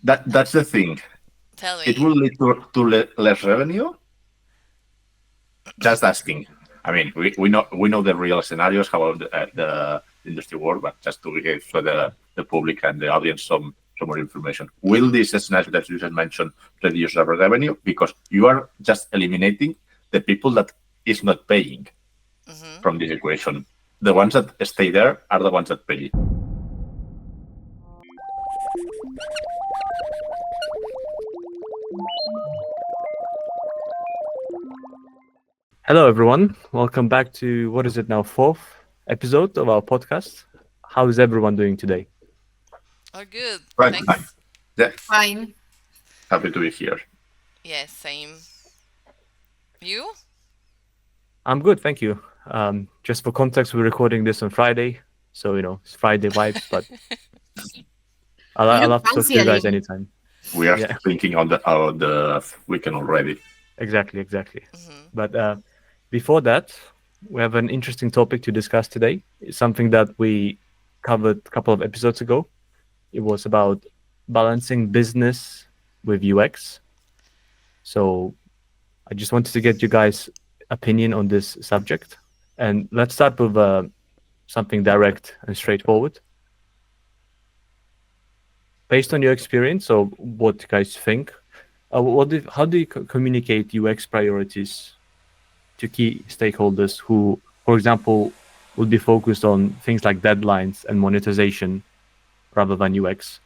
That's the thing. Tell It me. will lead to less revenue. Just asking. I mean, we know the real scenarios how the industry work, but just to give for the public and the audience some more information. Will Mhm. this scenario that you just mentioned reduce the revenue because you are just eliminating the people that is not paying Mhm. from this equation? The ones that stay there are the ones that pay. Hello, everyone. Welcome back to what is it now, fourth episode of our podcast. How is everyone doing today? Oh, good. Right, fine. Thanks. Yeah, Fine. happy to be here. Yes, same. You? I'm good, thank you. Just for context, we're recording this on Friday, so it's Friday vibes. But You I'll look have to talk to fancy, you guys Ali. anytime. We are Yeah, thinking on the weekend already. exactly. Mhm. But before that, we have an interesting topic to discuss today. It's something that we covered a couple of episodes ago. It was about balancing business with UX. So I just wanted to get you guys' opinion on this subject. And let's start with something direct and straightforward. Based on your experience, or what you guys think, how do you communicate UX priorities to key stakeholders who, for example, will be focused on things like deadlines and monetization rather than UX?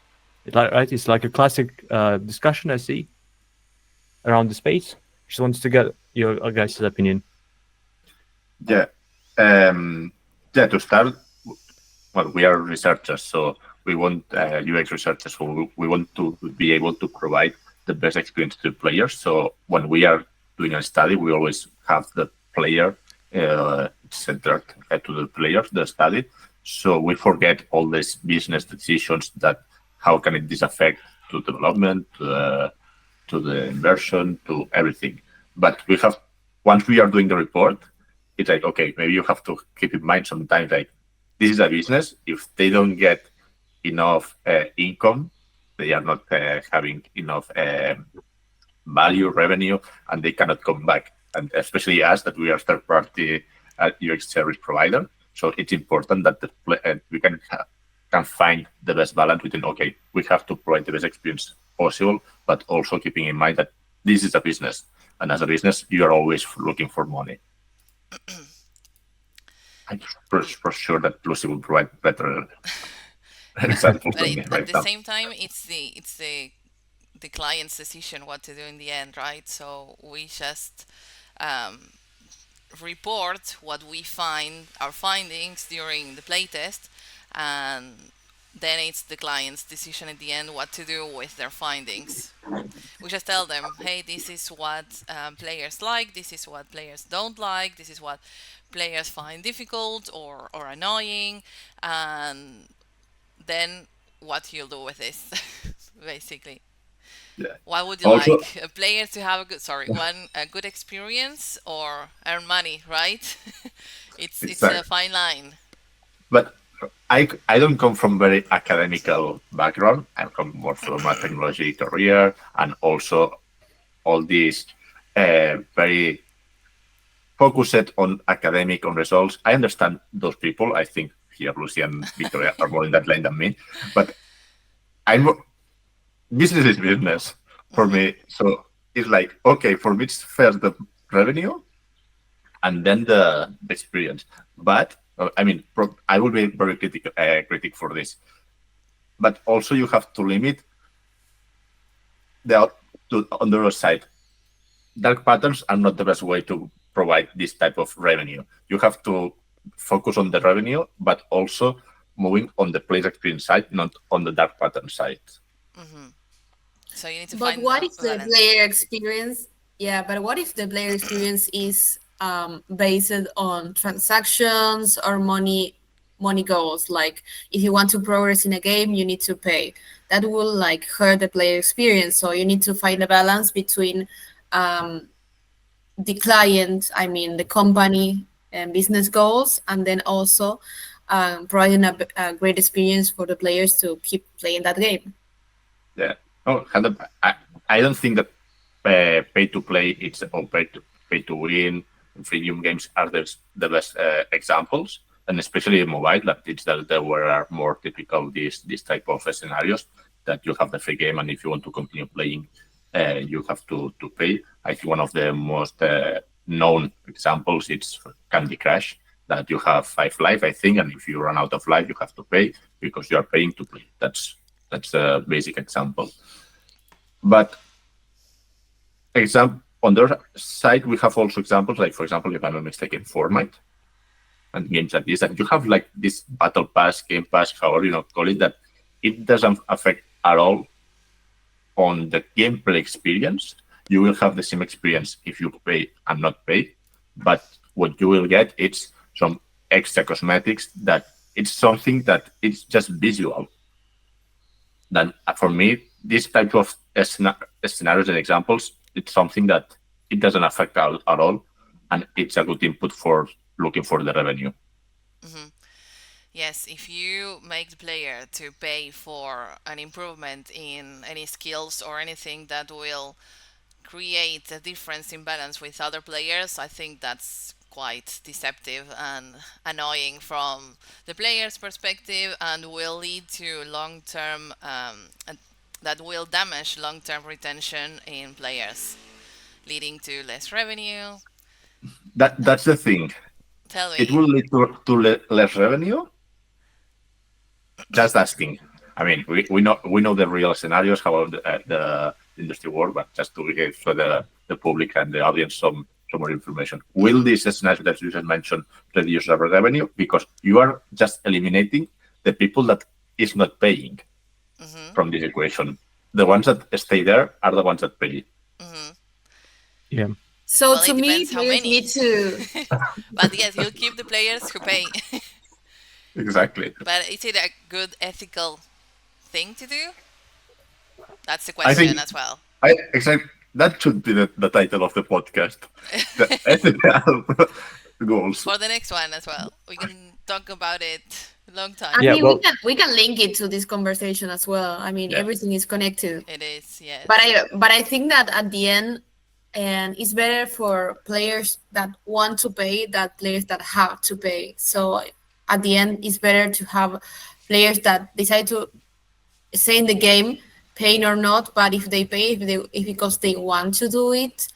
Right? It's like a classic discussion I see around the space. Just wanted to get your guys' opinion. Yeah. Um, yeah, to start, well, we are researchers, so we want UX researchers, so we want to be able to provide the best experience to players. So when we are doing a study, we always have the player centered to the players, the study. So we forget all these business decisions that how can it this affect to development, to the inversion, to everything. But we have once we are doing the report, it's like okay, maybe you have to keep in mind sometimes like this is a business. If they don't get enough income, they are not having enough value, revenue, and they cannot come back. And especially us, that we are third party UX service provider. So it's important that we can find the best balance between okay, we have to provide the best experience possible, but also keeping in mind that this is a business, and as a business, you are always looking for money. I'm Y- for sure that Lucy will provide better examples but than me at right the now. same time, it's the client's decision what to do in the end, right? So we just um, report what we find, our findings during the playtest, and then it's the client's decision at the end what to do with their findings. We just tell them, hey, this is what players like, this is what players don't like, this is what players find difficult or annoying, and then what you'll do with this, basically. Yeah. What would you Also, like? A player to have a good experience or earn money, right? it's a exactly. fine line. But I don't come from very academical background. I come more from a technology career, and also all these very focused on academic on results. I understand those people. I think here Lucy and Victoria are more in that line than me. But I'm business is business for Hmm. me. So it's like okay, for me it's first the revenue and then the experience. But I mean, I will be very critic for this. But also you have to limit the to on the other side. Dark patterns are not the best way to provide this type of revenue. You have to focus on the revenue, but also moving on the place experience side, not on the dark pattern side. Hmm. So you need to But find what the if the balance. player experience? Yeah, but what if the player experience is based on transactions or money goals? Like if you want to progress in a game, you need to pay. That will like hurt the player experience. So you need to find a balance between um, the client, I mean the company and business goals, and then also providing a great experience for the players to keep playing that game. Yeah. Oh, I don't think that pay to play it's or pay to win freemium games are the best examples, and especially in mobile, that it's that there were are more typical this type of scenarios that you have the free game, and if you want to continue playing, you have to pay. I think one of the most known examples it's Candy Crush, that you have 5 life, I think, and if you run out of life, you have to pay because you are paying to play. That's a basic example. But on the other side, we have also examples like, for example, if I'm not mistaken, Fortnite and games like this, and you have like this battle pass, game pass, however you know call it, that it doesn't affect at all on the gameplay experience. You will have the same experience if you pay and not pay, but what you will get it's some extra cosmetics that it's something that it's just visual. Then for me, this type of scenarios and examples, it's something that it doesn't affect at all, and it's a good input for looking for the revenue. Hmm. Yes, if you make the player to pay for an improvement in any skills or anything that will create a difference in balance with other players, I think that's quite deceptive and annoying from the player's perspective and will lead to long term, that will damage long term retention in players, leading to less revenue. That's the thing. Tell It me. will lead to less revenue. Just asking. I mean, we know the real scenarios how the industry work, but just to give for the public and the audience some more information. Will Hmm. this scenario that you just mentioned reduce our revenue because you are just eliminating the people that is not paying Hmm. from this equation? The ones that stay there are the ones that pay. Hmm. Yeah. So Well, to it me, depends how players many. need to. But yes, you'll keep the players who pay. Exactly. But is it a good ethical thing to do? That's the I question think as well. I exactly that should be the title of the podcast. The ethical goals. For the next one as well. We can talk about it a long I time. Yeah. mean, we Well. can we can link it to this conversation as well. I mean, Yeah. everything is connected. It is, But yes. I think that at the end, and it's better for players that want to pay than players that have to pay. So at the end, it's better to have players that decide to stay in the game, paying or not. But if they pay, if because they want to do it,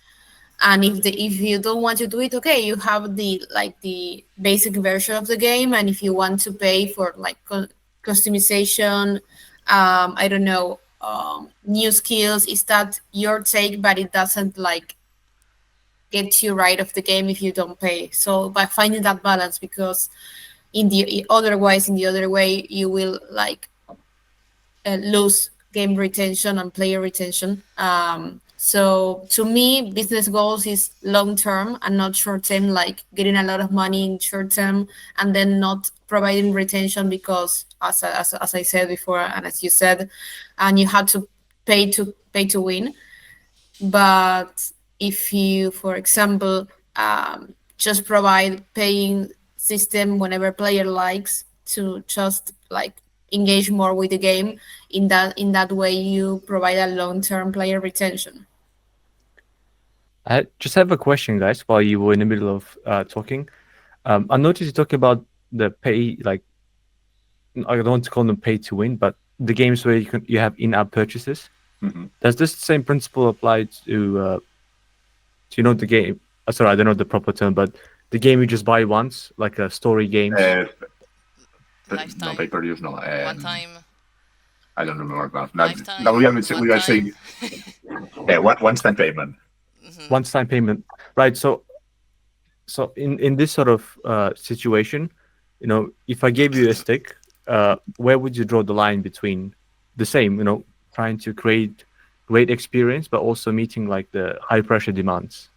and if you don't want to do it, okay, you have the basic version of the game, and if you want to pay for like customization, I don't know, new skills, is that your take, but it doesn't like get you right of the game if you don't pay. So by finding that balance, because in the other way you will like lose game retention and player retention. So to me, business goals is long term and not short term, like getting a lot of money in short term and then not providing retention because, as I said before, and as you said, and you have to pay to win. But if you, for example, just provide paying system whenever player likes to just like engage more with the game, in that way you provide a long term player retention. I just have a question, guys. While you were in the middle of talking, I noticed you talk about the pay, like I don't want to call them pay to win, but the games where you have in-app purchases. Mhm. Does this same principle apply to the game? Sorry, I don't know the proper term, but the game you just buy once, like story games. Uh, no pay Lifetime, per use. No, one time, I don't remember now. Now lifetime, one we are time. saying one time payment. Hmm. One-time payment, right? So in this sort of situation, if I gave you a stick, where would you draw the line between the same, trying to create great experience, but also meeting like the high pressure demands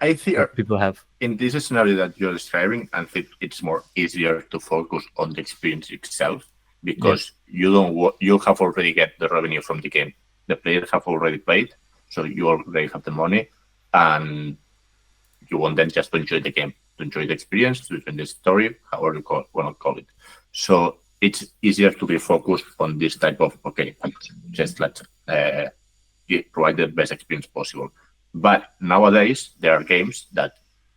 I think that people have? in this scenario that you're describing, I think it's more easier to focus on the experience itself Yeah. because you don't you have already get the revenue from the game. The players have already played, so you already have the money, and you want them just to enjoy the game, to enjoy the experience, to enjoy the story, however you want to call it. So it's easier to be focused on this type of okay, just let's provide the best experience possible. But nowadays there are games that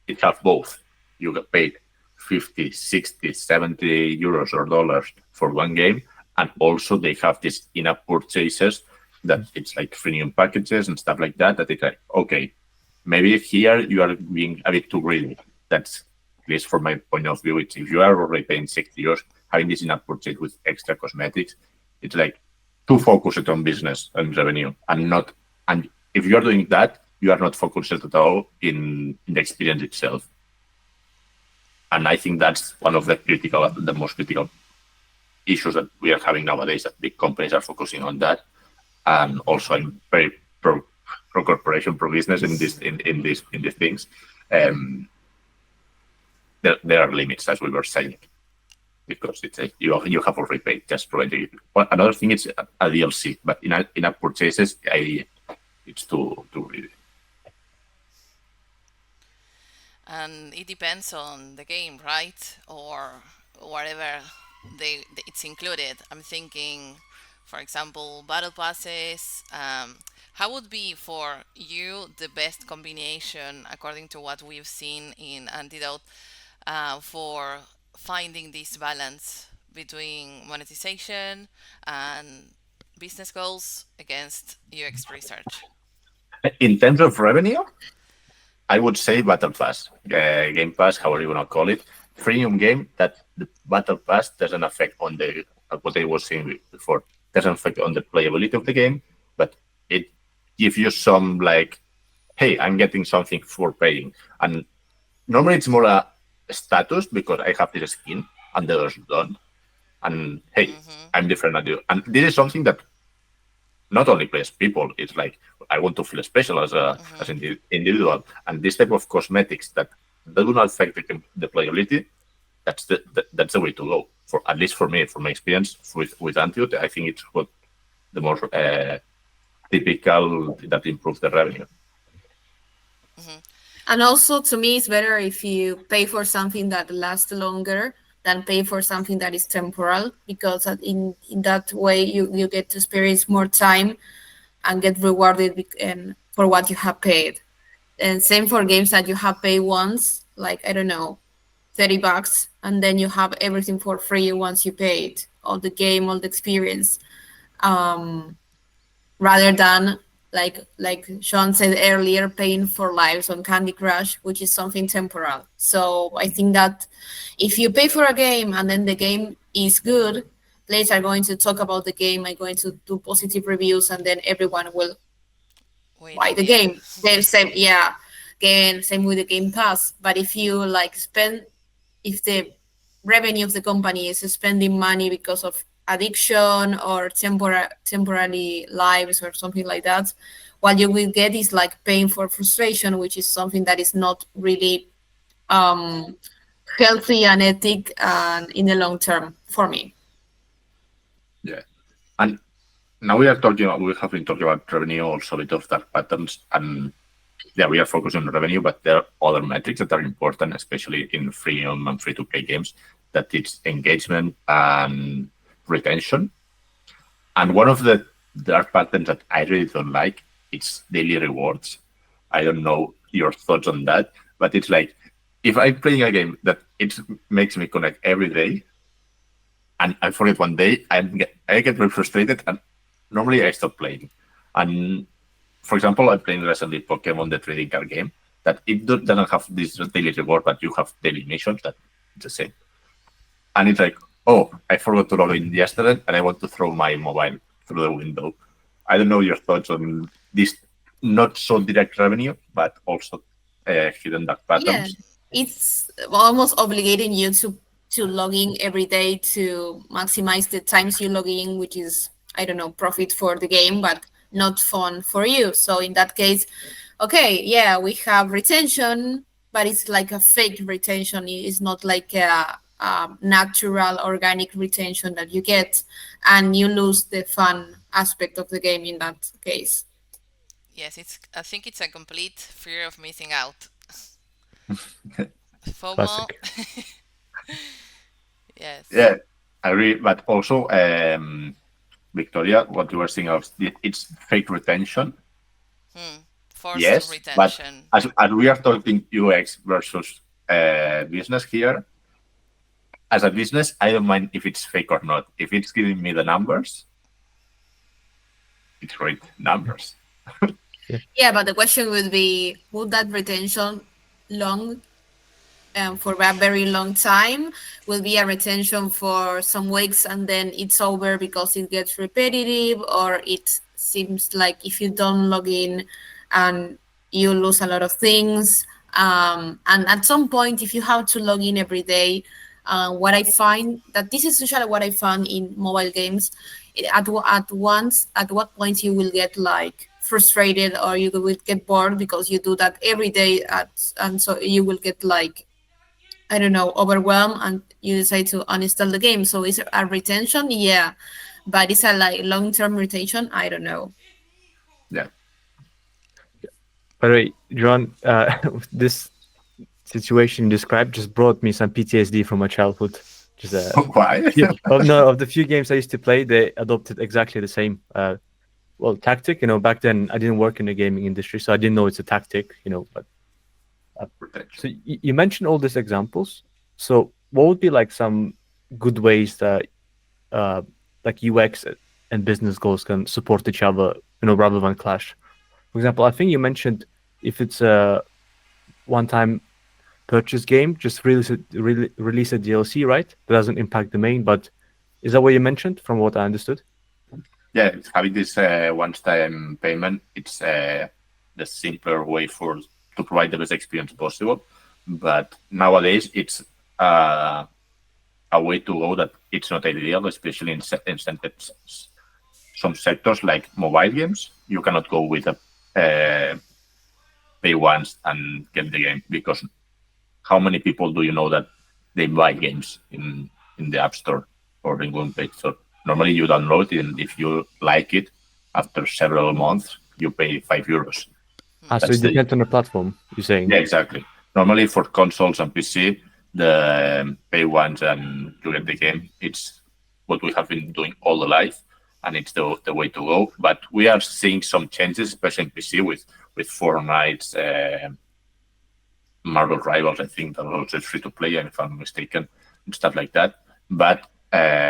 it have both. You get paid 50, 60, 70 euros or dollars for one game, and also they have these in-app purchases that it's like freemium packages and stuff like that. That it's like, okay, maybe here you are being a bit too greedy. That's at least from my point of view. It's if you are already paying 60 euros, having this in-app purchase with extra cosmetics, it's like too focused on business and revenue, and not. And if you are doing that, you are not focused at all in the experience itself. And I think that's one of the most critical issues that we are having nowadays. That big companies are focusing on that, and also I'm very pro corporation, pro business in these things. Um, there are limits, as we were saying, because it's a, you have already paid just providing it. Well, another thing is a DLC, but in app purchases, it's too really. And it depends on the game, right? Or whatever it's included. I'm thinking, for example, battle passes. How would be for you the best combination according to what we've seen in Antidote for finding this balance between monetization and business goals against UX research? In terms of revenue, I would say Battle Pass, Game Pass, however you want to call it, freemium game that the Battle Pass doesn't affect on the what I was saying before, doesn't affect on the playability of the game, but it gives you some like, hey, I'm getting something for paying, and normally it's more a status because I have this skin and the others don't, and hey, Mm-hmm. I'm different than you, and this is something that not only plays people. It's like I want to feel special as Mm-hmm. an individual, and this type of cosmetics that do not affect the playability. That's the way to go. For at least for me, from my experience with Antidote, I think it's what the more typical that improves the revenue. Mm-hmm. And also, to me, it's better if you pay for something that lasts longer than pay for something that is temporal, because in that way you get to experience more time and get rewarded and for what you have paid. And same for games that you have paid once, like, I don't know, $30, and then you have everything for free once you paid all the game, all the experience. Um, Rather than like Sean said earlier, paying for lives on Candy Crush, which is something temporal. So I think that if you pay for a game and then the game is good, players are going to talk about the game, are going to do positive reviews, and then everyone will Wait buy in the the end. game. Then same, yeah, again, same with the Game Pass. But if you like spend, if the revenue of the company is spending money because of addiction or temporary lives or something like that, what you will get is like paying for frustration, which is something that is not really um, healthy and ethic and in the long term for me. Yeah, and now we are talking. We have been talking about revenue, also a bit of dark patterns, and yeah, we are focusing on revenue, but there are other metrics that are important, especially in freemium and free to play games. That it's engagement and retention. And one of the dark patterns that I really don't like it's daily rewards. I don't know your thoughts on that, but it's like if I'm playing a game that it makes me connect every day, and I forget one day, I get very frustrated, and normally I stop playing. And for example, I'm playing recently Pokemon the trading card game that it doesn't have this daily reward, but you have daily missions that it's the same. And it's like, oh, I forgot to log in yesterday, and I want to throw my mobile through the window. I don't know your thoughts on this not so direct revenue, but also hidden dark Yeah, patterns. it's almost obligating you to log in every day to maximize the times you log in, which is, I don't know, profit for the game, but not fun for you. So in that case, okay, yeah, we have retention, but it's like a fake retention. It's not like a natural organic retention that you get, and you lose the fun aspect of the game in that case. Yes, it's. I think it's a complete fear of missing out. FOMO. Classic. Yes. Yeah, I agree. But also, Victoria, what you were saying of it's fake retention. Forced Yes, but retention. as we are talking UX versus business here, as a business, I don't mind if it's fake or not. If it's giving me the numbers, it's great numbers. Yeah. Yeah, but the question would be, would that retention long for a very long time will be a retention for some weeks and then it's over because it gets repetitive, or it seems like if you don't log in and you lose a lot of things, and at some point if you have to log in every day, what I find that this is usually what I found in mobile games, at what point you will get like frustrated or you will get bored because you do that every day and so you will get like, I don't know, overwhelmed and you decide to uninstall the game. So is it a retention? Yeah. But it's a like long term retention? I don't know. Yeah. By the way, John, this situation you described just brought me some PTSD from my childhood. Just Why? no, of the few games I used to play, they adopted exactly the same well tactic. Back then I didn't work in the gaming industry, so I didn't know it's a tactic. But Retention. so you mentioned all these examples. So what would be like some good ways that uh, like UX and business goals can support each other, rather than clash? For example, I think you mentioned if it's a one-time purchase game, just release a DLC, right? That doesn't impact the main, but is that what you mentioned from what I understood? Yeah, having this one-time payment, it's the simpler way to provide the best experience possible. But nowadays, it's a way to go that it's not ideal, especially in some sectors like mobile games. You cannot go with a pay once and get the game because how many people do you know that they buy games in the App Store or in Google Play Store? Normally, you download it, and if you like it, after several months, you pay €5. So That's it the depends on the platform, you're saying. Yeah, exactly. Normally for consoles and PC, the pay ones and you get the game. It's what we have been doing all the life, and it's the way to go. But we are seeing some changes, especially in PC with Fortnite's Marvel Rivals. I think that also is free to play, and if I'm mistaken, and stuff like that. But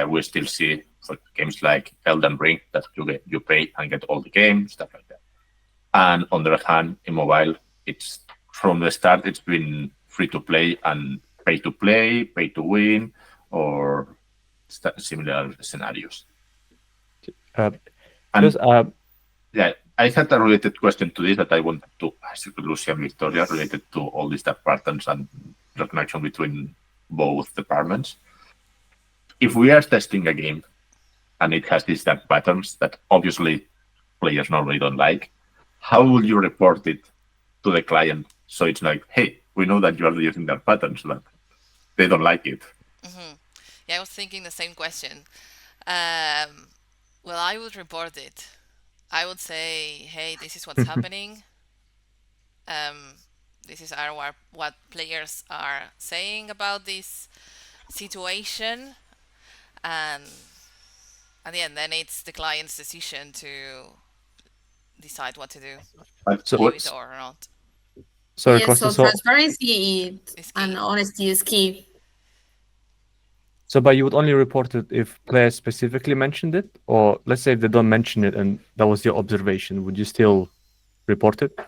we still see for games like Elden Ring that you pay and get all the games, stuff like that. And on the other hand, in mobile, it's from the start, it's been free to play and pay to win, or similar scenarios. Uh, And just yeah, I had a related question to this that I wanted to ask Lucia and Victoria related to all these dark patterns and the connection between both departments. If we are testing a game and it has these dark patterns that obviously players normally don't like, how will you report it to the client so it's like, hey, we know that you are using dark patterns, but they don't like it. Yeah, I was thinking the same question. Um, well, I would report it. I would say, hey, this is what's happening. Um, this is what players are saying about this situation, and at the end, then it's the client's decision to decide what to do, But so leave it what's or not. sorry, Yeah, Costa. so So transparency It's and key. honesty is key. but you would only report it if players specifically mentioned it, or let's say if they don't mention it and that was your observation, would you still report it?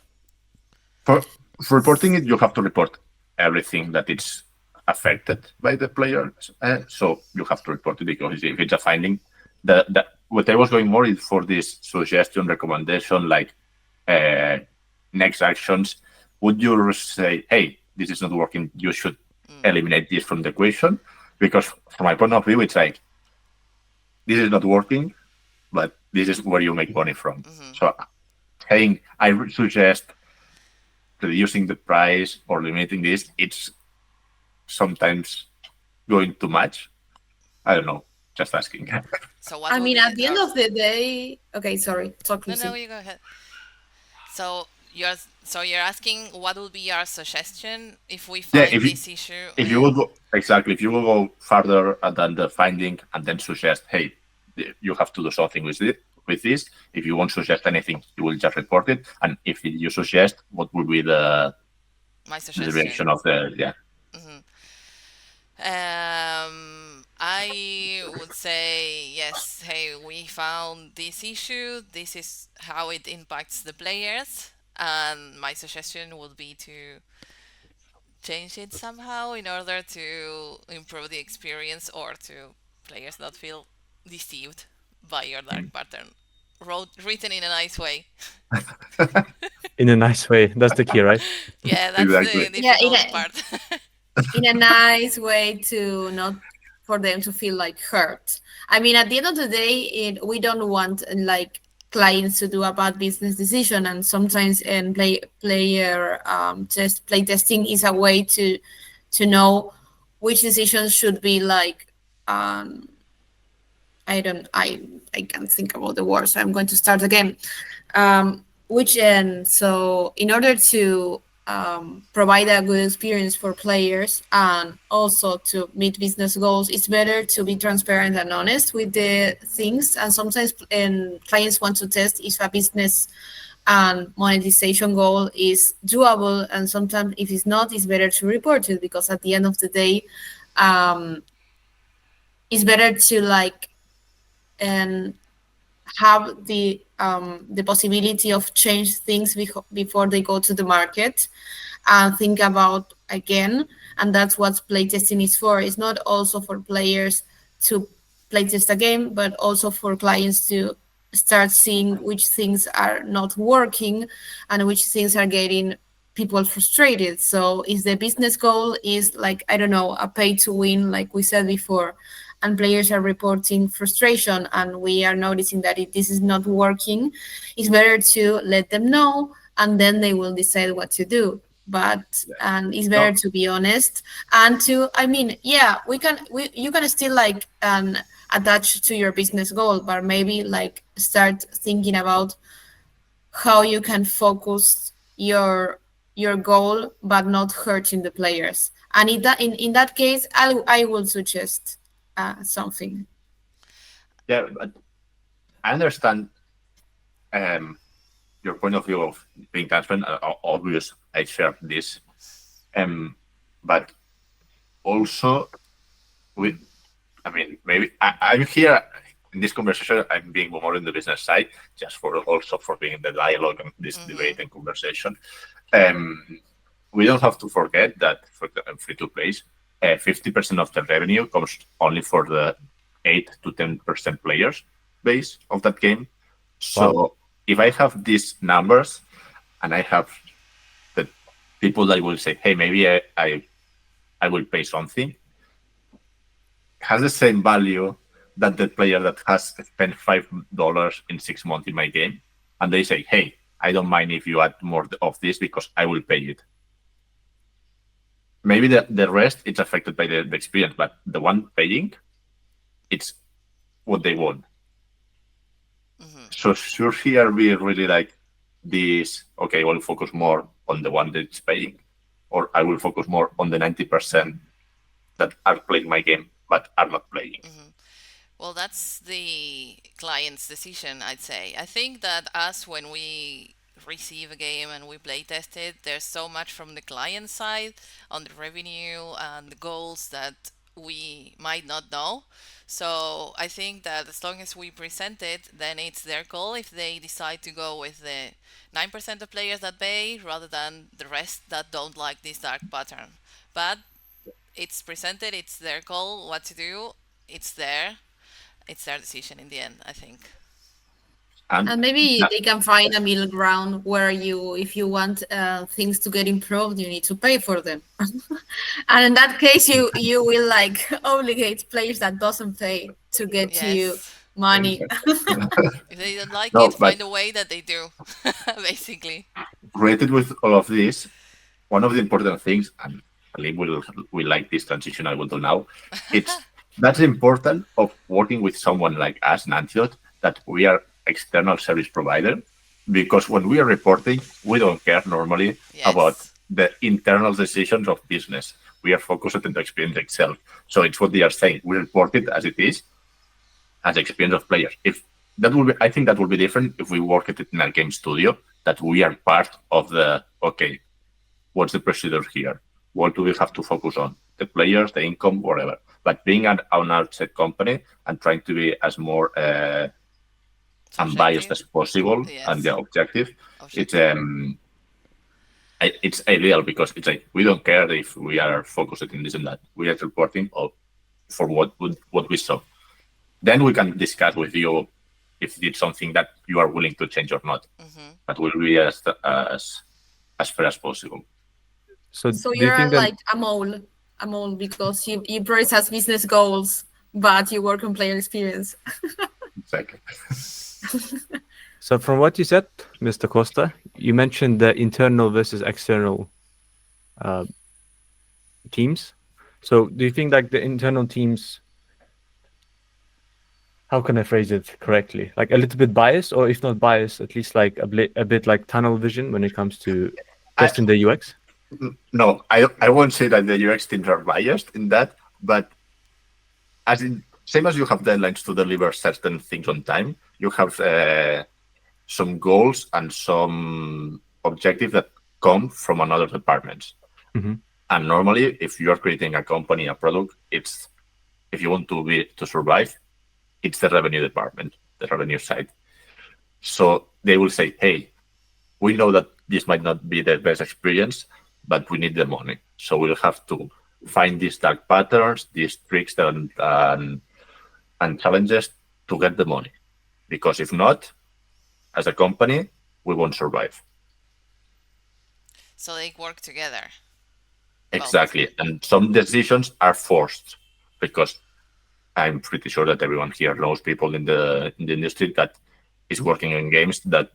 for reporting it, you have to report everything that it's affected by the players. So you have to report it because if it's a finding, what I was going more is for this suggestion, recommendation, like uh, next actions. Would you say, hey, this is not working, you should eliminate this from the equation? Because from my point of view, it's like, this is not working, but this is where you make money from. So saying, I suggest reducing the price or limiting this, it's sometimes going too much. I don't know, just asking. So what I will mean, be at the end our? of the day, okay, sorry, talk, No, no, Lucy. you go ahead. So you're asking what would be our suggestion if we Yeah, find this issue if you in. will go exactly, if you will go further than the finding and then suggest, hey, you have to do something with it. With this, if you won't suggest anything, you will just report it. And if you suggest, what would be My the suggestion. direction of the yeah? Hmm. I would say yes. Hey, we found this issue. This is how it impacts the players, and my suggestion would be to change it somehow in order to improve the experience or to players not feel deceived by your dark Mm. pattern. Written in a nice way. In a nice way. That's the key, right? Yeah, that's Exactly. the Yeah, difficult part. in a nice way to not for them to feel like hurt. I mean, at the end of the day, we don't want like clients to do a bad business decision, and sometimes and player test play testing is a way to know which decisions should be like um I don't I can't think about the word, so I'm going to start again. Which and so in order to provide a good experience for players and also to meet business goals, it's better to be transparent and honest with the things. And sometimes clients want to test if a business and monetization goal is doable, and sometimes if it's not, it's better to report it, because at the end of the day, um, it's better to like and have the possibility of change things before they go to the market and think about again. And that's what playtesting is for. It's not also for players to playtest a game, but also for clients to start seeing which things are not working and which things are getting people frustrated. So if the business goal is like, I don't know, a pay to win, like we said before, and players are reporting frustration and we are noticing that this is not working, it's better to let them know and then they will decide what to do. But Yeah. and it's better No, to be honest and to, I mean, yeah, you can still like attach to your business goal, but maybe like start thinking about how you can focus your goal but not hurting the players. And in that case, I will suggest something. yeah, but I understand um, your point of view of being transparent. Obvious, I share this, um, but also with, I mean, maybe I'm here in this conversation. I'm being more in the business side, just for also for being in the dialogue and this Hmm. debate and conversation. Um, we don't have to forget that for the free to plays, 50% of the revenue comes only for the 8 to 10% players base of that game. Wow. So if I have these numbers and I have the people that will say, hey, maybe I will pay something, has the same value that the player that has spent $5 in 6 months in my game, and they say, "Hey, I don't mind if you add more of this because I will pay it." Maybe the rest it's affected by the experience, but the one paying, it's what they want. Hmm. So should here be really like this? Okay, I will focus more on the one that's paying, or I will focus more on the 90% that are playing my game but are not playing. Hmm. Well, that's the client's decision, I'd say. I think that us, when we receive a game and we play test it, there's so much from the client side on the revenue and the goals that we might not know. So I think that as long as we present it, then it's their call if they decide to go with the 9% of players that pay rather than the rest that don't like this dark pattern. But it's presented, it's their call what to do, it's there, it's their decision in the end, I think. And And maybe that, they can find a middle ground where you, if you want things to get improved, you need to pay for them. And in that case, you will like obligate players that doesn't pay to get you Yes. money. If they don't like it, no, but find a way that they do, basically. related with all of this, one of the important things, and Ali will like this transition I will do now, it's that's important of working with someone like us, Nantiot, that we are external service provider, because when we are reporting, we don't care normally about Yes. the internal decisions of business. We are focused on the experience itself. So it's what they are saying. We report it as it is, as the experience of players. If that will be, I think that will be different if we work at it in a game studio, that we are part of the, okay, what's the procedure here? What do we have to focus on? The players, the income, whatever. But being an outside company and trying to be as more unbiased Subjective. as possible and Yes. the objective, it's Objective. it's ideal because it's like we don't care if we are focused in this and that. We are reporting for what we saw. Then we can discuss with you if it's something that you are willing to change or not. Hmm. But we'll be as fair as possible. So So do you you're think that like a mole because you probably has business goals, but you work on player experience. Exactly. so from what you said, Mr. Costa, you mentioned the internal versus external uh, teams. So do you think like the internal teams, how can I phrase it correctly? Like a little bit biased, or if not biased, at least like a bit like tunnel vision when it comes to I testing the UX? no, I won't say that the UX teams are biased in that, but as in same as you have deadlines to deliver certain things on time, you have some goals and some objectives that come from another departments. Hmm. And normally, if you are creating a company, a product, it's if you want to survive, it's the revenue department, the revenue side. So they will say, "Hey, we know that this might not be the best experience, but we need the money. So we'll have to find these dark patterns, these tricks and challenges to get the money. Because if not, as a company, we won't survive." So they work together, both. Exactly. And some decisions are forced because I'm pretty sure that everyone here knows people in the industry that is working in games that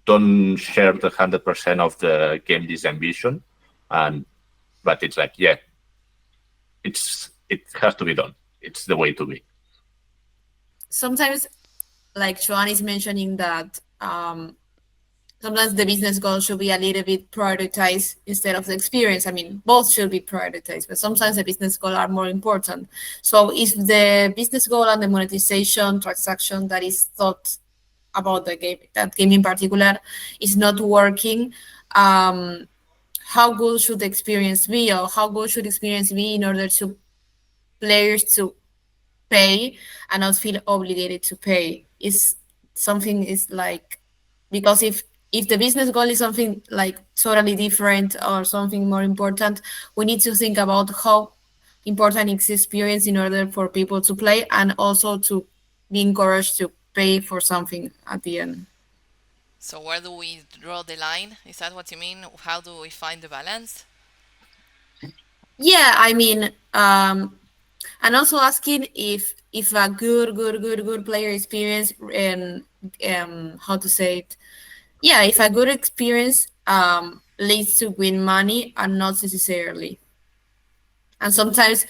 don't share the 100% of the game design vision, and but it's like, yeah, it has to be done. It's the way to be. Sometimes, like Joan is mentioning that sometimes the business goal should be a little bit prioritized instead of the experience. I mean, both should be prioritized, but sometimes the business goal are more important. So if the business goal and the monetization transaction that is thought about the game, that game in particular, is not working, um, how good should the experience be, or how good should experience be in order to players to pay and not feel obligated to pay? Is something is like, because if the business goal is something like totally different or something more important, we need to think about how important is experience in order for people to play and also to be encouraged to pay for something at the end. So where do we draw the line? Is that what you mean? How do we find the balance? Yeah, I mean, and also asking if a good player experience and how to say it, yeah, if a good experience leads to win money and not necessarily. And sometimes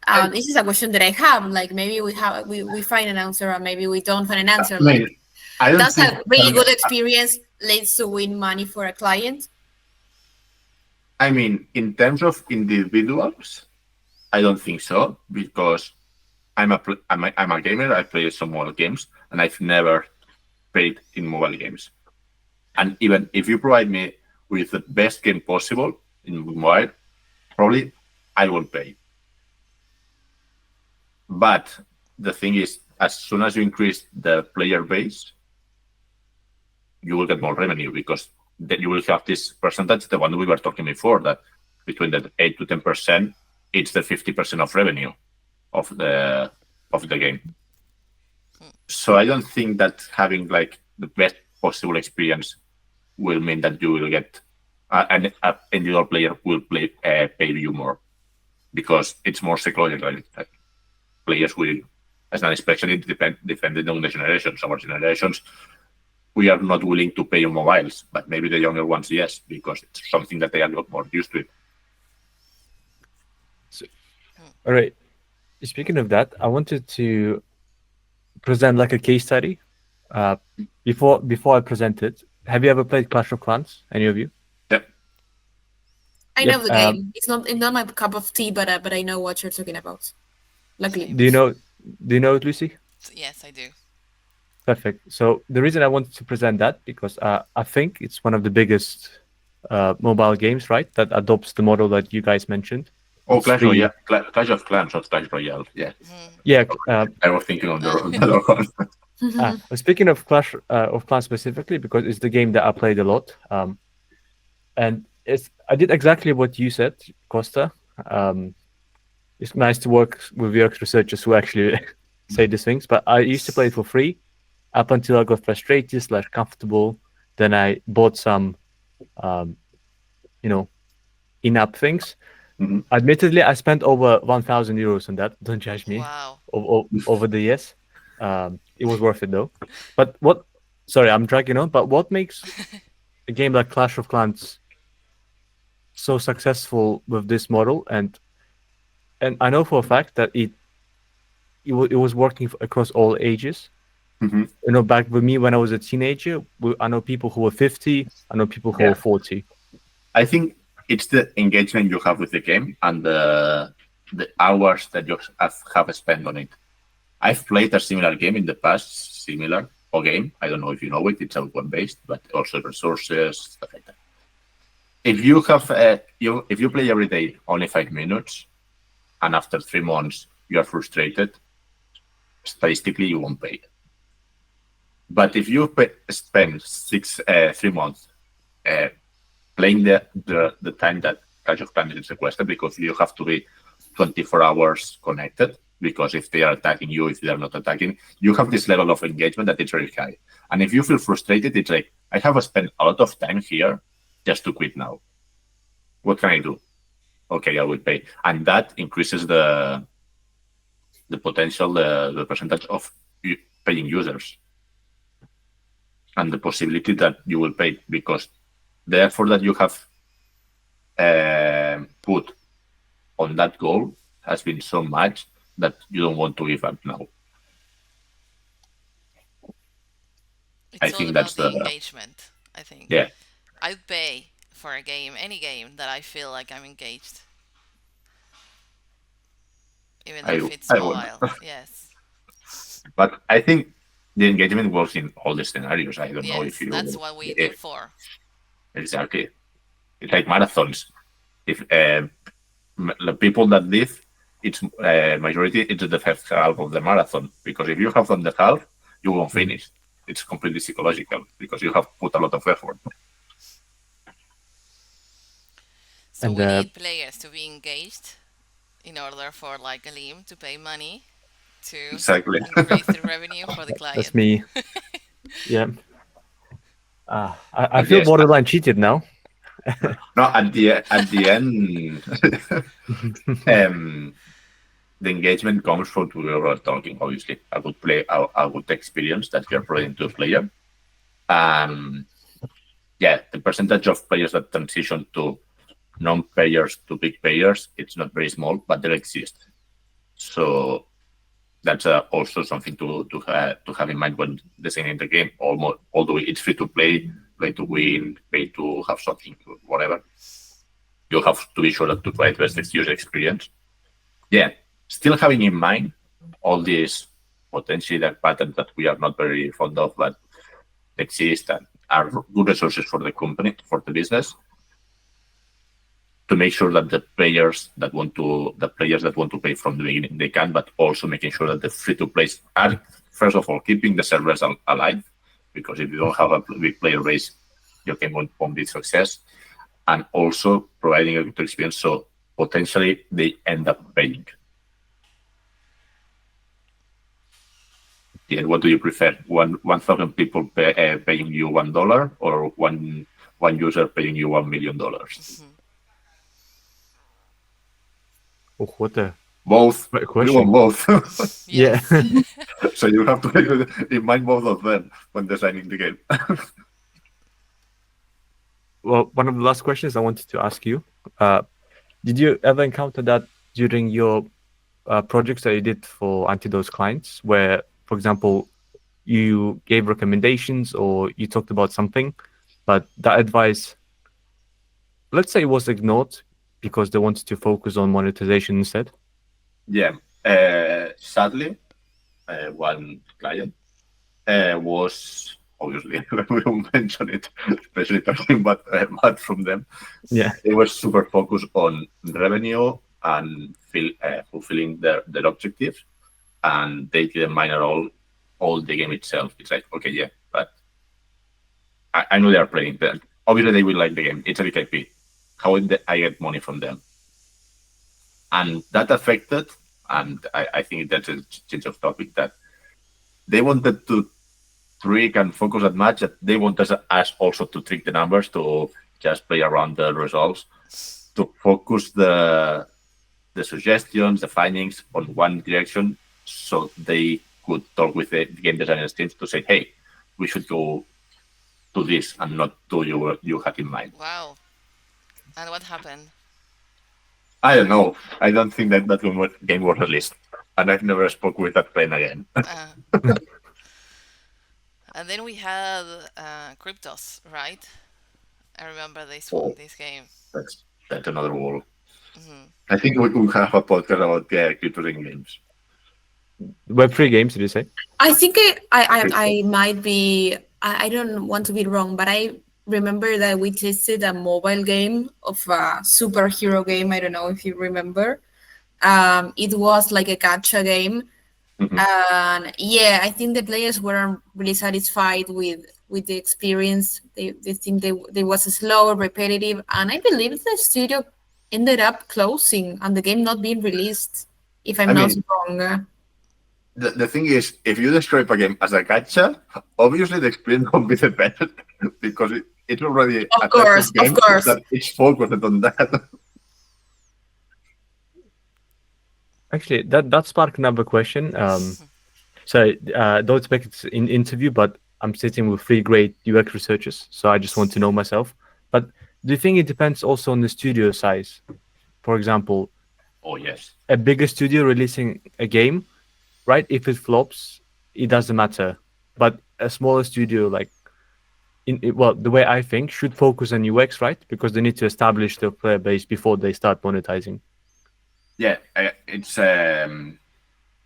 I, this is a question that I have, like maybe we find an answer and maybe we don't find an I answer, like mean, I don't does think. a really good experience leads to win money for a client? I mean, in terms of individuals, I don't think so because I'm a gamer. I play some mobile games, and I've never paid in mobile games. And even if you provide me with the best game possible in mobile, probably I won't pay. But the thing is, as soon as you increase the player base, you will get more revenue because then you will have this percentage, the one we were talking before, that between the 8 to 10%, it's the 50% of revenue of the game. So I don't think that having like the best possible experience will mean that you will get an individual player will pay you more because it's more psychological. Like players will, as an especially depending on the generations. Our generations, we are not willing to pay on mobiles, but maybe the younger ones, yes, because it's something that they are not more used to. So, all right. Speaking of that, I wanted to present like a case study. Uh, before I present it, have you ever played Clash of Clans? Any of you? Yeah, I Yep. know the game. It's not my cup of tea, but I know what you're talking about. Luckily. Do you Same. know? Do you know it, Lucy? Yes, I do. Perfect. So the reason I wanted to present that because I think it's one of the biggest mobile games, right, that adopts the model that you guys mentioned. Oh, It's Clash free. Royale, Clash of Clans, not Clash Royale. Yeah, Hmm. Yeah. I was thinking on the other one. Speaking of Clash of Clans specifically, because it's the game that I played a lot, and it's I did exactly what you said, Costa. Um, it's nice to work with UX researchers who actually say these things. But I used to play it for free up until I got frustrated slash comfortable. Then I bought some, um, you know, in-app things. Mhm. Admittedly, I spent over 1,000 euros on that. Don't judge me. Wow. Over the years, it was worth it though. But what? Sorry, I'm dragging on. But what makes a game like Clash of Clans so successful with this model? And I know for a fact that it was working across all ages. Mhm. You know, back with me when I was a teenager, I know people who were 50. I know people who Yeah, were 40. I think it's the engagement you have with the game and the hours that you have spent on it. I've played a similar game in the past, similar or game. I don't know if you know it. It's outbound based, but also resources stuff like that. If you have if you play every day only 5 minutes, and after 3 months you are frustrated, statistically you won't pay. But if you spend 3 months uh, playing the time that Clash of Clans is requested, because you have to be 24 hours connected, because if they are attacking you, if they are not attacking, you have this level of engagement that is very high. And if you feel frustrated, it's like, I have spent a lot of time here just to quit now. What can I do? Okay, I will pay. And that increases the potential, the percentage of paying users and the possibility that you will pay, because the effort that you have put on that goal has been so much that you don't want to give up now. I It's all think about that's the the engagement, I think. yeah. I'd pay for a game, any game that I feel like I'm engaged, even I if it's I would, mobile. Yes. but I think the engagement works in all the scenarios. I don't know if Yes, that's you what we do if for. exactly. It's like marathons. If the people that live, it's majority it's the first half of the marathon, because if you have done the half, you won't Mhm. finish. It's completely psychological because you have put a lot of effort. So And we need players to be engaged in order for like Alim to pay money to Exactly. increase the revenue for the that's client. me. Yeah. I But feel yes, borderline cheated now. no. At the end, um, the engagement comes from what we were talking. Obviously, a good experience that you're providing to a player. Um, yeah, the percentage of players that transition to non-payers to big payers, it's not very small, but they exist. So that's also something to have in mind when designing the game. Almost, although it's free to play to win, pay to have something, whatever, you have to be sure that to provide the best user experience. Yeah, still having in mind all these potentially dark patterns that we are not very fond of, but exist and are good resources for the company, for the business, to make sure that the players that want to pay from the beginning they can, but also making sure that the free to plays are first of all keeping the servers alive, because if you don't have a big player base, your game won't be success, and also providing a good experience so potentially they end up paying. Yeah, what do you prefer? 1,000 people paying you $1, or one user paying you $1 million? Oh, what a Both. great We want question. both. Yeah. Yes. So you have to keep in mind both of them when designing the game. Well, one of the last questions I wanted to ask you. Uh, did you ever encounter that during your projects that you did for Antidote's clients, where, for example, you gave recommendations or you talked about something, but that advice, let's say, was ignored because they wanted to focus on monetization instead? Yeah. Sadly, one client was obviously we won't mention it, especially talking bad from them. Yeah. They were super focused on revenue and fulfilling their objectives, and they didn't mind at all the game itself. It's like, okay, yeah, but I know they are playing. But obviously, they will like the game. It's a big IP. How would I get money from them? And that affected, and I think that's a change of topic, that they wanted to trick and focus that much that they want us also to trick the numbers, to just play around the results, to focus the suggestions, the findings on one direction, so they could talk with the game designers teams to say, hey, we should go to this and not to you had in mind. Wow. And what happened? I don't know. I don't think that game was released, and I've never spoke with that plane again. Uh, and then we had Cryptos, right? I remember Oh, this game. that's another wall. Hmm. I think we have a podcast about tutoring games. Web3 games, did you say? I think Crypto. I might be, I don't want to be wrong, but I remember that we tested a mobile game of a superhero game. I don't know if you remember. It was like a gacha game. Mhm. And yeah, I think the players weren't really satisfied with the experience. They think they was slow, repetitive, and I believe the studio ended up closing and the game not being released, if I'm I not mean, wrong. the thing is, if you describe a game as a gacha, obviously the experience won't be the best because it's already a type of Of game course. that is focused on that. Actually, that sparked another question. So don't expect it's in interview, but I'm sitting with three great UX researchers, so I just want to know myself. But do you think it depends also on the studio size? For example, Oh yes. a bigger studio releasing a game, right? If it flops, it doesn't matter. But a smaller studio, like well, the way I think, should focus on UX, right? Because they need to establish their player base before they start monetizing. Yeah, it's a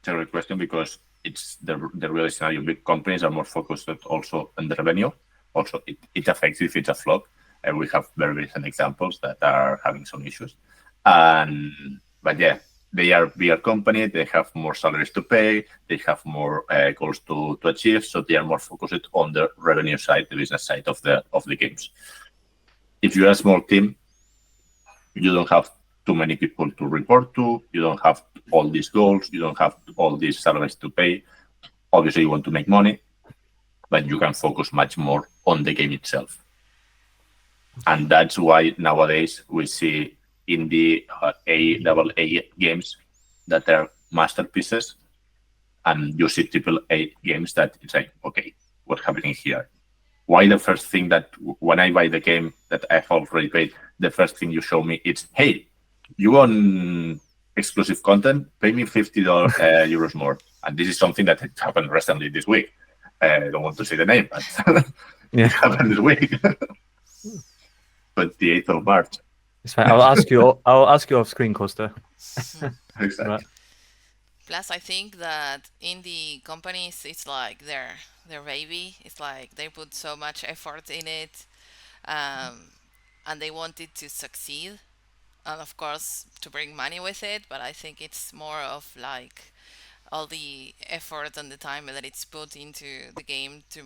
great question because it's the real scenario. Big companies are more focused also on the revenue. Also, it affects if it's a flop. And we have very recent examples that are having some issues. And but yeah, they are bigger company. They have more salaries to pay. They have more goals to achieve. So they are more focused on the revenue side, the business side of the games. If you're a small team, you don't have too many people to report to. You don't have all these goals. You don't have all these salaries to pay. Obviously, you want to make money, but you can focus much more on the game itself. And that's why nowadays we see indie AA games that are masterpieces, and you see triple A games that it's like, okay, what's happening here? Why the first thing that when I buy the game that I've already paid, the first thing you show me is, hey, you want exclusive content? Pay me $50 euros more. And this is something that happened recently this week. I don't want to say the name, but Yeah, it happened this week, 28th of March. it's fine. I'll ask you. I'll ask you off screen, Costa. Right. Exactly. Plus, I think that indie companies, it's like their baby. It's like they put so much effort in it, um, and they want it to succeed, and of course to bring money with it. But I think it's more of like all the effort and the time that it's put into the game to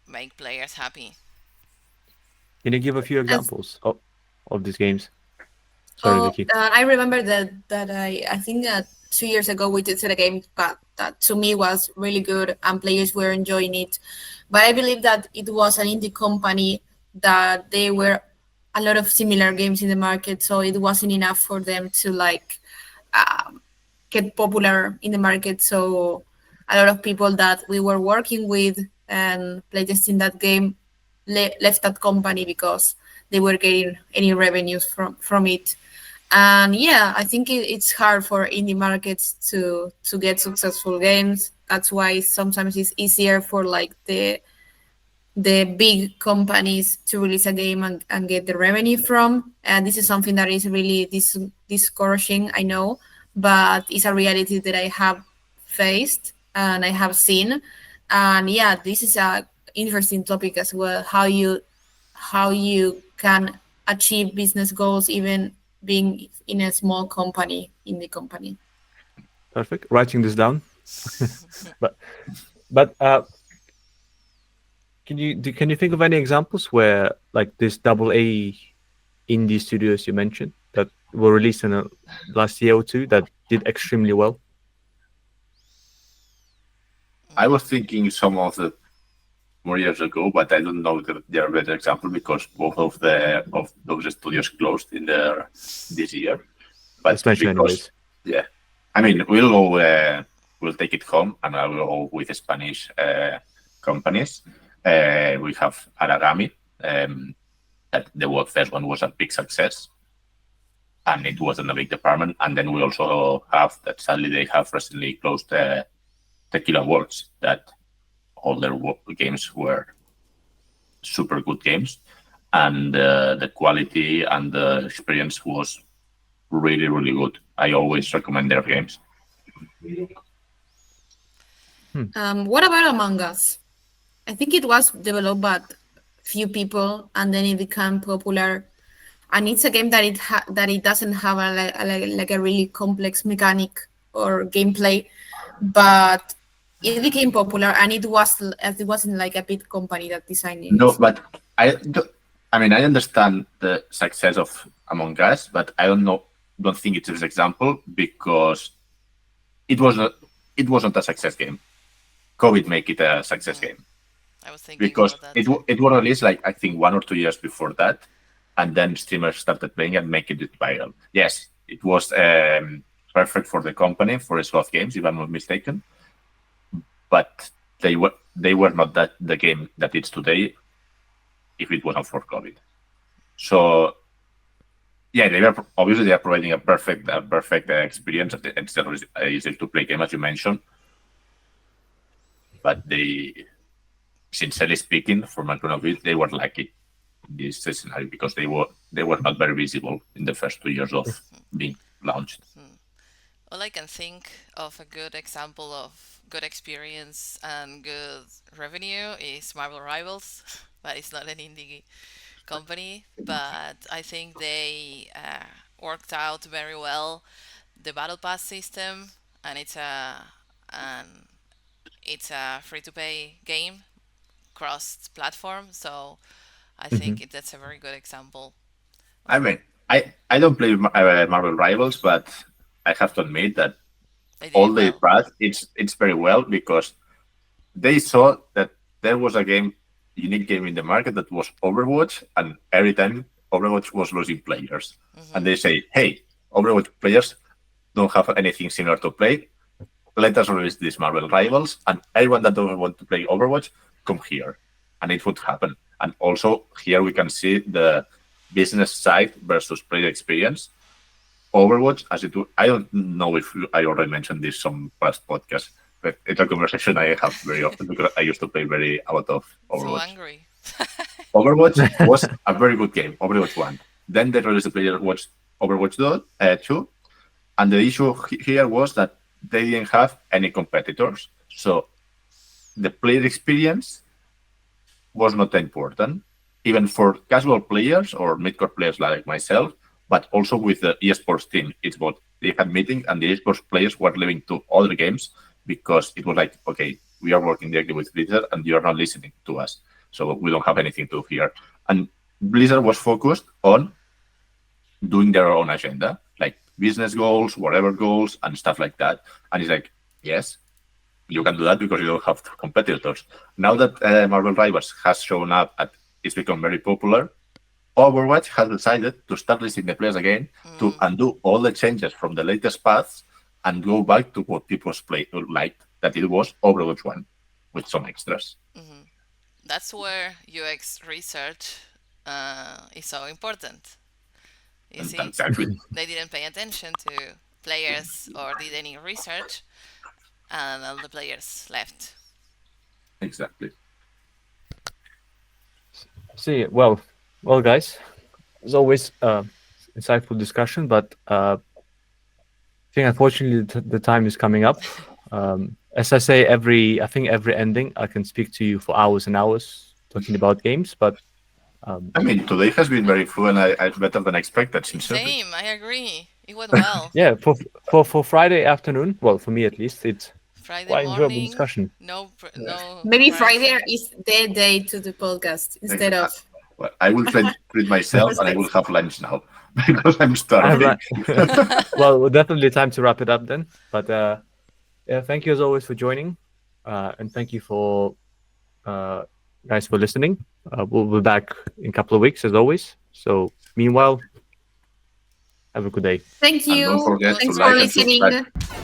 make players happy. Can you give a few As examples of these games? Sorry, Oh, Vicky. I remember that I think that 2 years ago we did set a game that to me was really good and players were enjoying it, but I believe that it was an indie company that they were a lot of similar games in the market, so it wasn't enough for them to like um, get popular in the market. So a lot of people that we were working with and playtesting that game left that company because they were getting any revenues from it. And yeah, I think it's hard for indie markets to get successful games. That's why sometimes it's easier for like the big companies to release a game and get the revenue from. And this is something that is really discouraging, I know, but it's a reality that I have faced. and I have seen. And yeah, this is a interesting topic as well. How you can achieve business goals even being in a small company in the company. Perfect. Writing this down. But but can you think of any examples where like this double A indie studios you mentioned that were released in the last year or two that did extremely well? I was thinking some of the more years ago, but I don't know that they are better example because both of those studios closed in the this year. But Let's mention because anyways. yeah, I mean we'll go we'll take it home and I will go with Spanish companies. We have Aragami. That the first one was a big success and it was in a big department. And then we also have that sadly they have recently closed Tequila Works that all their games were super good games, and the quality and the experience was really really good. I always recommend their games. Hmm. What about Among Us? I think it was developed by few people and then it became popular. And it's a game that that it doesn't have like a really complex mechanic or gameplay, but it became popular and it was as it wasn't like a big company that designed No, it. but I mean I understand the success of Among Us, but I don't think it's an example because it was not it wasn't a success game. COVID make it a success Mm, game I was thinking because about that too. it was released like I think 1 or 2 years before that, and then streamers started playing and making it viral. Yes, it was perfect for the company for sloth games, if I'm not mistaken, but they were not that the game that it's today if it wasn't for COVID. So yeah, they are obviously they are providing a perfect experience. It's a easy to play game as you mentioned, but they, sincerely speaking, from my point of view, they were lucky in this scenario because they were not very visible in the first 2 years of being launched. Hmm. Well, I can think of a good example of good experience and good revenue is Marvel Rivals, but it's not an indie company. But I think they worked out very well the battle pass system, and and it's a free to pay game cross platform. So I Hmm. think that's a very good example I of mean, I don't play Marvel Rivals, but I have to admit that they did all it they well. tried, it's very well because they saw that there was a unique game in the market that was Overwatch, and every time Overwatch was losing players, and Hmm. they say, "Hey, Overwatch players don't have anything similar to play. Let us release these Marvel Rivals, and everyone that doesn't want to play Overwatch, come here," and it would happen. And also here we can see the business side versus player experience. Overwatch, as it, I don't know if I already mentioned this some past podcast, but it's a conversation I have very often because I used to play very a lot of So Overwatch. angry. Overwatch was a very good game, Overwatch 1. Then they released the player watch Overwatch 2, and the issue here was that they didn't have any competitors. So the player experience was not important, even for casual players or mid-core players like myself, but also with the esports team. It's what they had meetings and the esports players were leaving to other games because it was like, okay, we are working directly with Blizzard and you are not listening to us. So we don't have anything to do here. And Blizzard was focused on doing their own agenda, like business goals, whatever goals, and stuff like that. And it's like, yes, you can do that because you don't have competitors. Now that Marvel Rivals has shown up and it's become very popular, Overwatch has decided to start listing the players again to Mm, undo all the changes from the latest paths and go back to what people's play liked, that it was Overwatch 1 with some extras. hmm. That's where UX research is so important. You And see, that's exactly, they didn't pay attention to players or did any research, and all the players left. exactly. See, well, guys, as always, insightful discussion, but I think unfortunately the time is coming up. as I say, I think every ending, I can speak to you for hours and hours talking about games. But I mean, today has been very full and I better than expected, sincerely. Same, I agree. It went well. yeah, for Friday afternoon, well, for me at least, it's Friday quite enjoyable morning, discussion. no Maybe Friday preparation. is the day to the podcast instead of Well, I will treat myself and I will Thursdays. have lunch now because I'm I have starving. well, definitely time to wrap it up then. But yeah, thank you as always for joining, and thank you for uh, guys for listening. We'll be back in a couple of weeks as always. So meanwhile, have a good day. Thank And don't you. forget to Thanks Goodbye. for like and subscribe. listening.